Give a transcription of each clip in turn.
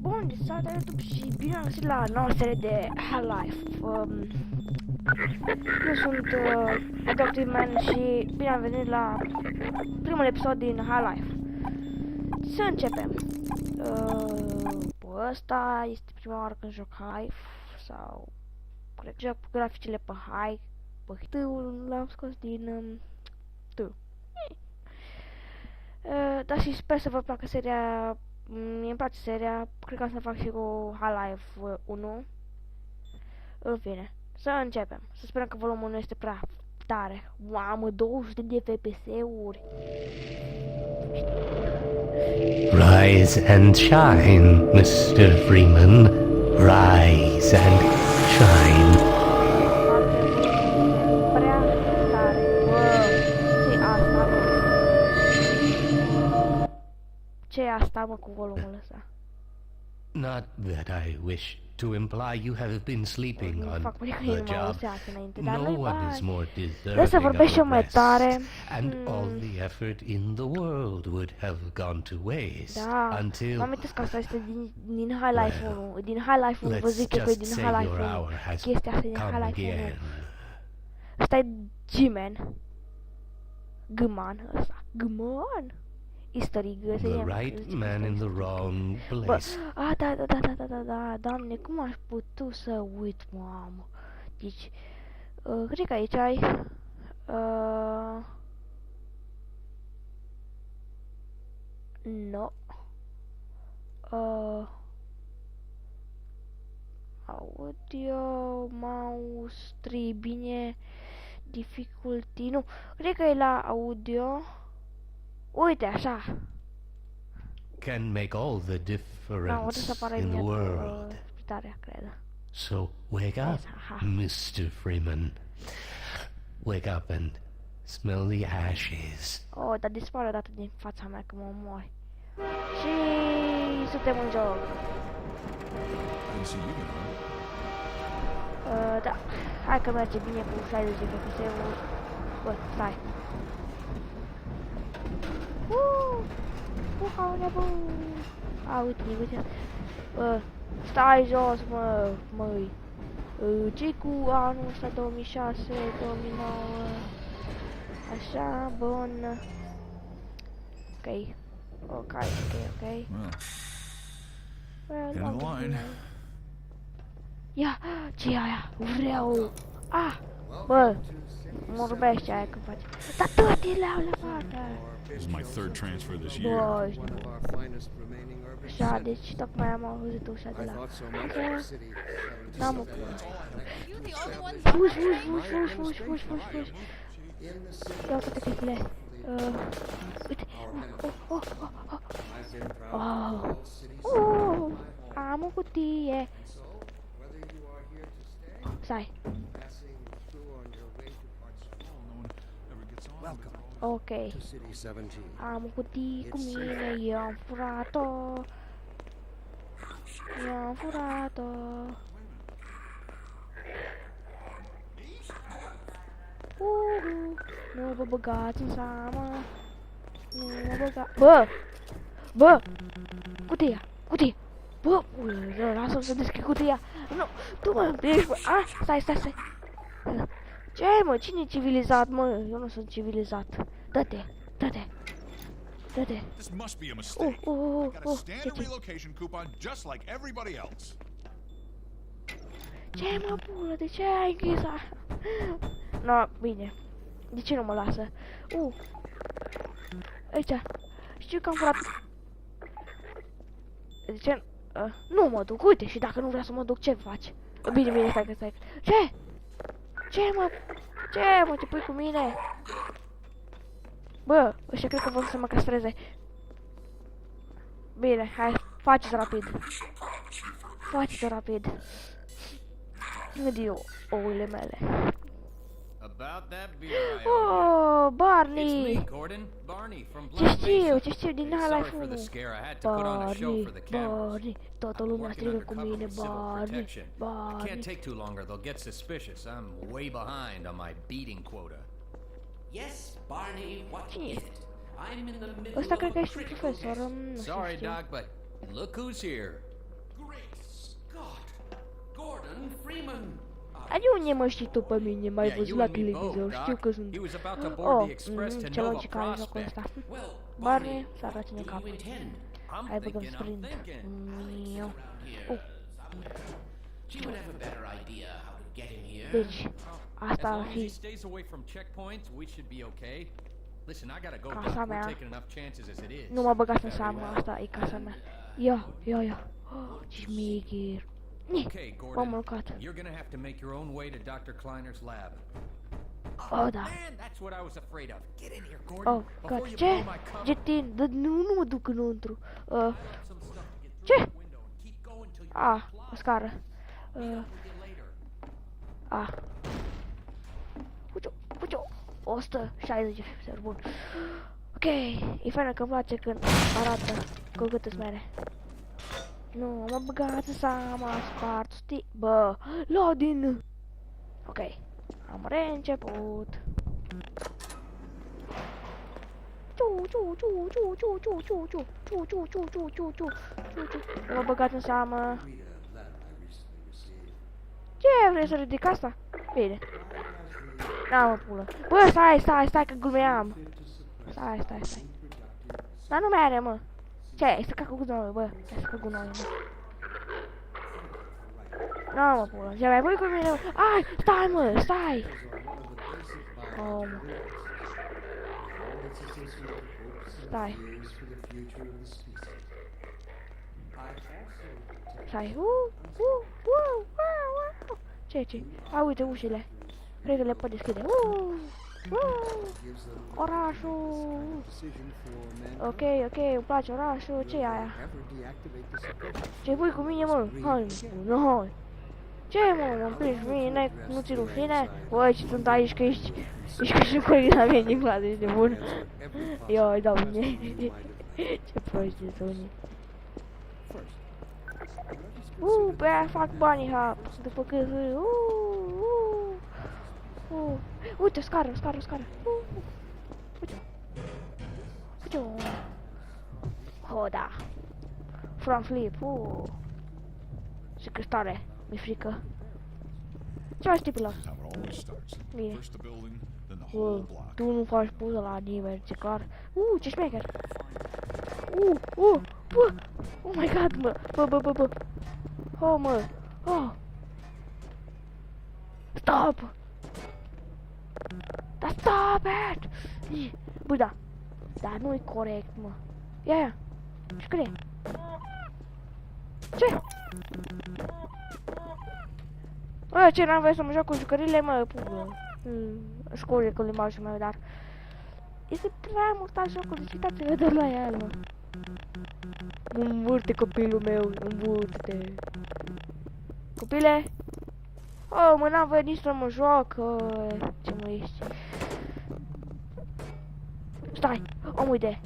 Bun, salutare YouTube și bine am găsit la noua serie de Half-Life. Eu sunt Adoptive Man și bine am venit la primul episod din Half-Life. Să începem. Ăsta este prima oară când joc Hive sau cred că joc graficele pe Hive. P-ul l-am scos din T. Dar și sper să vă placă seria. Mie îmi place seria, cred că o să fac și cu Half-Life 1. În fine, să începem. Să sperăm că volumul nu este prea tare. Mamă, 200 de FPS-uri. Rise and shine, Mr. Freeman. Rise and shine. Prea tare. Ce-i asta, mă? Ce-i asta, mă, cu volumul ăsta? Not that I wish to imply you have been sleeping on the job. No one is more deserving of a rest, and all the effort in the world would have gone to waste until... Mă amintesc că asta este din Half-Life 1. Din Half-Life 1, vă zic eu că e din Half-Life 1. Chestia asta e din Half-Life 1. Ăsta e G-Man. G-Man ăsta. G-Man. The right man in the wrong place. Da, Doamne, cum aș putea să uit, mamă? Deci, cred că aici ai... No. Audio, mouse, 3, bine, difficulty, nu, cred că e la audio. Uite, așa. Can make all the difference in the world. So wake up, Mr. Freeman. Wake up and smell the ashes. Oh, dar dispare odată din fața mea că mă mori. Și suntem în joc. Da. Hai că merge bine cu 60 de FPS-uri. Bă, stai. Uite. Stai jos, măi. Ce-i cu anul ăsta 2006, 2009? Așa, bun. Ok. Ia, ce e aia? Vreau. Bă, morbește aia când face. Dar toate le-au la facă. This is my third transfer this year. Așa, deci tocmai am auzit ușa de la... N-am o Fugi. Iau toate chestiile. Uite. Am o cutie. Stai. Ok. Am o cutie cu mine, eu am furat-o. Nu vă băgați în seamă. Nu vă băgați. Bă! Cutia! Bă! Lasă-mi să deschid cutia. Nu! Tu mă împiedici, bă! Stai! Ce mă? Cine e civilizat, mă? Eu nu sunt civilizat. Dă-te! This must be a mistake. I got a standard relocation coupon just like everybody else. Ce mă pulă? De ce ai închis așa? No, bine. De ce nu mă lasă? Aici. Știu că am furat. De ce? Nu mă duc, uite, și dacă nu vreau să mă duc, ce faci? Bine, stai. Ce mă, ce pui cu mine? Bă, ăștia cred că vor să mă castreze. Bine, hai, faceți rapid. Văd ouăle mele. Oh, Barney! Ce știu din Half-Life 1? Barney, toată lumea strigă cu mine, Barney. Can't take too long or they'll get suspicious. I'm way behind on my beating quota. Yes, Barney, what is it? I'm in the middle Ăsta cred că ești un profesor, Sorry, Doc, but look who's here. Great Scott! Gordon Freeman! Unde mă știi tu pe mine? M-ai Yeah, văzut you la and me televizor, both, știu Doc. că sunt... He was about to board Oh, the express to ce Nova logic are jocul Prospect. ăsta. Well, Barney, să arăți-ne do cap. you intend? I'm Hai băgăm thinking, I'm sprint. thinking. Miau. Here. She would have a better idea how to get him here. Deci, As asta ar long as he fi stays away from checkpoints, we should be okay. Listen, I gotta go, casa Doc. We're mea. taking enough chances as it is. Nu mă băgați în seamă, asta e casa mea. Ia, ia, ia. Oh, ce șmecher. Okay, M-am Gordon. mâncat. You're gonna have to make your own way to Dr. Kleiner's lab. Oh, da. Man, that's what I was afraid of. Get in here, Gordon. Oh, before God, you ce? blow my cover. Getin, nu mă duc înăuntru. Some stuff to get through Ce? the window and keep going till you Ah, o scară. with you later. Ah. Puciu, 160 de bun. Ok, e faină că îmi place când arată cu cât îți mere. Nu, mă băgați în seama, spart, știi? Bă, loading! Ok, am reînceput. Mă băgați în seamă. Ce vrei să ridic asta? Bine. Da, mă pulă. Bă, stai că glumeam. Stai. Dar nu mai are, mă. Ce? Ai stricat cu gunoi, bă. Ai stricat gunoi, mă. Da, mă pulă. Ce mai voi cu mine, mă? Ai, stai, mă, stai. Oh, mă. Stai. Stai. Ce? A, uite ușile. Cred că le pot deschide. Orașul. Ok, îmi place orașul. Ce e aia? Ce pui cu mine, mă? Hai, mă, ce, mă, mă împingi cu mine? Nu ți rușine? Băi, ce sunt aici, că ești ca și colegii mea din clasă, ești de bun. Ioi, doamne. Ce proști de unii. Pe aia fac banii, ha. După cât... Uite, scară. Uite. Oh, da. Front flip, și cristare, mi-e frică. Ce faci, tipilor? How it always starts. Bine. First the building, then the whole block. Tu nu faci puză la nimeni, ce clar. Ce șmecher. Bă. Oh my god, mă. Bă. Oh, mă. Oh. Stop! Da, stop it! Bă, da. Dar nu-i corect, mă. Ia. Scrie. Ce? Bă, ce n-am voie să mă joc cu jucările, mă, pugă. Scuze cu limbajul meu, dar... Este prea mult așa jocul, deci uitați-vă doar la el, mă. Învârte copilul meu, învârte. Copile? Oh, mă, n-am voie nici să mă joc. Ce mă ești? Stai, am o idee.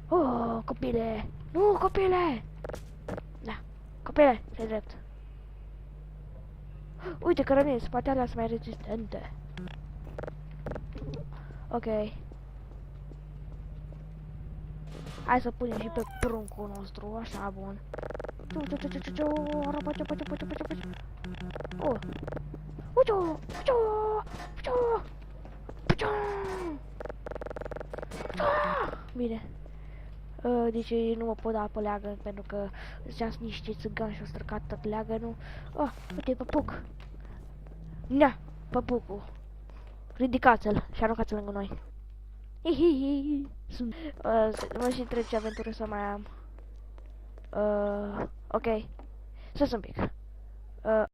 Oh, copile. Nu, copile. Da, copile, stai drept. Uite că rămâne, spatele sunt mai rezistente. Ok. Hai să punem și pe pruncul nostru, așa, bun. Bine. Deci nu mă pot da pe leagă, pentru că sunt niște țigani și au stricat tot leagănul. Uite, păpuc. Nea, păpucul. Ridicați-l și aruncați-l lângă noi. Hihihi. Mă și întreb ce aventură să mai am. Ok. Să un pic.